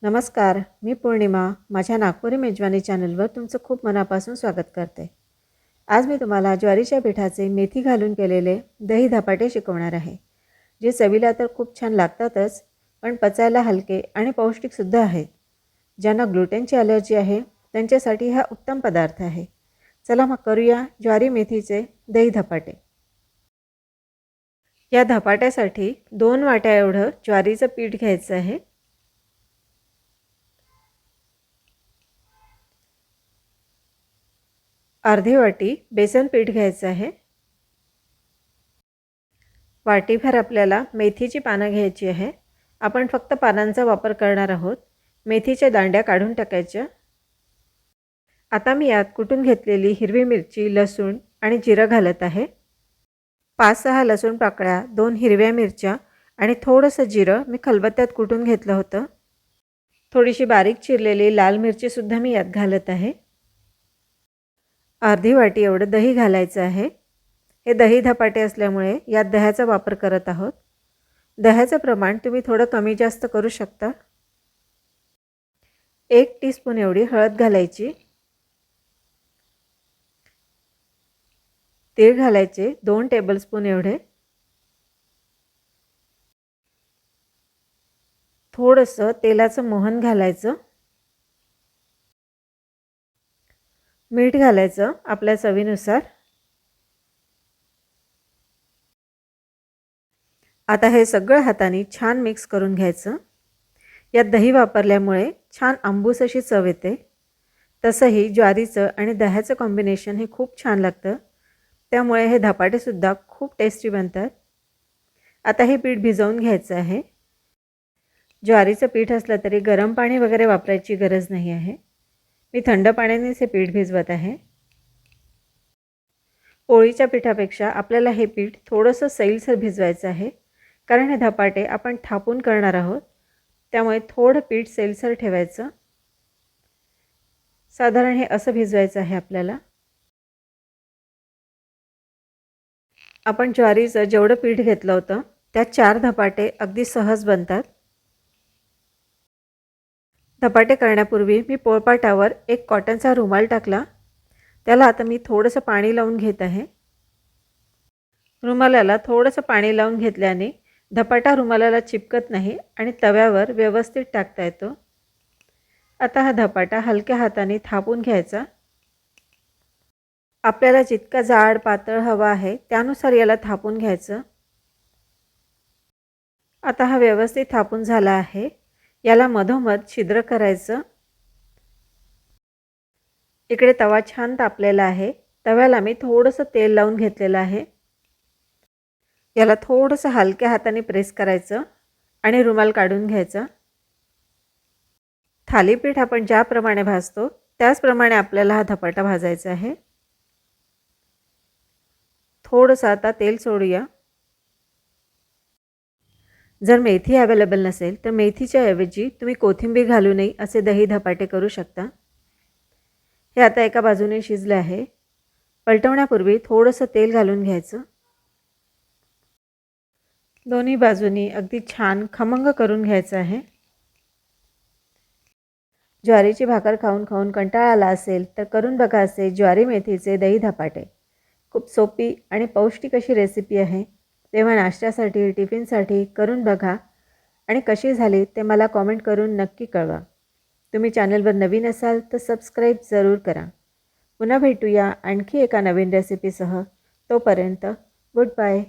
नमस्कार, मी पौर्णिमा. माझ्या नागपुरी मेजवानी चॅनलवर तुमचं खूप मनापासून स्वागत करते. आज मी तुम्हाला ज्वारीच्या पिठाचे मेथी घालून केलेले दही धपाटे शिकवणार आहे, जे चवीला तर खूप छान लागतातच, पण पचायला हलके आणि पौष्टिकसुद्धा आहेत. ज्यांना ग्लुटेनची ॲलर्जी आहे, त्यांच्यासाठी हा उत्तम पदार्थ आहे. चला मग करूया ज्वारी मेथीचे दही धपाटे. या धपाट्यासाठी 2 वाट्या एवढं ज्वारीचं पीठ घ्यायचं आहे. अर्धी वाटी बेसन पीठ घ्यायचं आहे. वाटीभर आपल्याला मेथीची पानं घ्यायची आहे. आपण फक्त पानांचा वापर करणार आहोत. मेथीच्या दांड्या काढून टाकायच्या. आता मी यात कुटून घेतलेली हिरवी मिरची, लसूण आणि जिरं घालत आहे. 5-6 लसूण पाकळ्या, 2 हिरव्या मिरच्या आणि थोडंसं जिरं मी खलबत्त्यात कुटून घेतलं होतं. थोडीशी बारीक चिरलेली लाल मिरचीसुद्धा मी यात घालत आहे. अर्धी वाटी एवढं दही घालायचं आहे. हे दही धपाटे असल्यामुळे यात दह्याचा वापर करत आहोत. दह्याचं प्रमाण तुम्ही थोडं कमी जास्त करू शकता. 1 टीस्पून एवढी हळद घालायची. तीळ घालायचे 2 टेबलस्पून एवढे. थोडंसं तेलाचं मोहन घालायचं. मीठ घालायचं आपल्या चवीनुसार. आता हे सगळं हाताने छान मिक्स करून घ्यायचं. यात दही वापरल्यामुळे छान आंबूस अशी चव येते. तसंही ज्वारीचं आणि दह्याचं कॉम्बिनेशन हे खूप छान लागतं. त्यामुळे हे धपाटेसुद्धा खूप टेस्टी बनतात. आता हे पीठ भिजवून घ्यायचं आहे. ज्वारीचं पीठ असलं तरी गरम पाणी वगैरे वापरायची गरज नाही आहे. मी थंड पाण्यानेच हे पीठ भिजवत आहे. पोळीच्या पिठापेक्षा आपल्याला हे पीठ थोडंसं सैलसर भिजवायचं आहे, कारण हे धपाटे आपण थापून करणार आहोत. त्यामुळे थोडं पीठ सैलसर ठेवायचं. साधारण हे असं भिजवायचं आहे आपल्याला. आपण ज्वारीचं जेवढं पीठ घेतलं होतं त्यात 4 धपाटे अगदी सहज बनतात. धपाटे करण्यापूर्वी मी पोळपाटावर एक कॉटनचा रुमाल टाकला. त्याला आता मी थोडंसं पाणी लावून घेत आहे. रुमालाला थोडंसं पाणी लावून घेतल्याने धपाटा रुमालाला चिपकत नाही आणि तव्यावर व्यवस्थित टाकता येतो. आता हा धपाटा हलक्या हाताने थापून घ्यायचा. आपल्याला जितका जाड पातळ हवा आहे त्यानुसार याला थापून घ्यायचं. आता हा व्यवस्थित थापून झाला आहे. याला मधोमध छिद्र करायचं. इकडे तवा छान तापलेला आहे. तव्याला मी थोडंसं तेल लावून घेतलेलं आहे. याला थोडंसं हलक्या हाताने प्रेस करायचं आणि रुमाल काढून घ्यायचा. थालीपीठ आपण ज्याप्रमाणे भाजतो त्याचप्रमाणे आपल्याला हा धपाटा भाजायचा आहे. थोडंसं आता तेल सोडूया. जर मेथी अवेलेबल नसेल तर मेथीच्या ऐवजी तुम्ही कोथिंबीर घालूनही असे दही धपाटे करू शकता. हे आता एका बाजूने शिजले आहे. पलटवण्यापूर्वी थोडंसं तेल घालून घ्यायचं. दोन्ही बाजूनी अगदी छान खमंग करून घ्यायचं आहे. ज्वारीची भाकर खाऊन खाऊन कंटाळा आला असेल तर करून बघा असे ज्वारी मेथीचे दही धपाटे. खूप सोपी आणि पौष्टिक अशी रेसिपी आहे. तेव्हा नाश्त्यासाठी, टिफिनसाठी करून बघा आणि कशी झाली ते मला कॉमेंट करून नक्की कळवा. तुम्ही चॅनलवर नवीन असाल तर सबस्क्राईब जरूर करा. पुन्हा भेटूया आणखी एका नवीन रेसिपीसह. तोपर्यंत गुड बाय.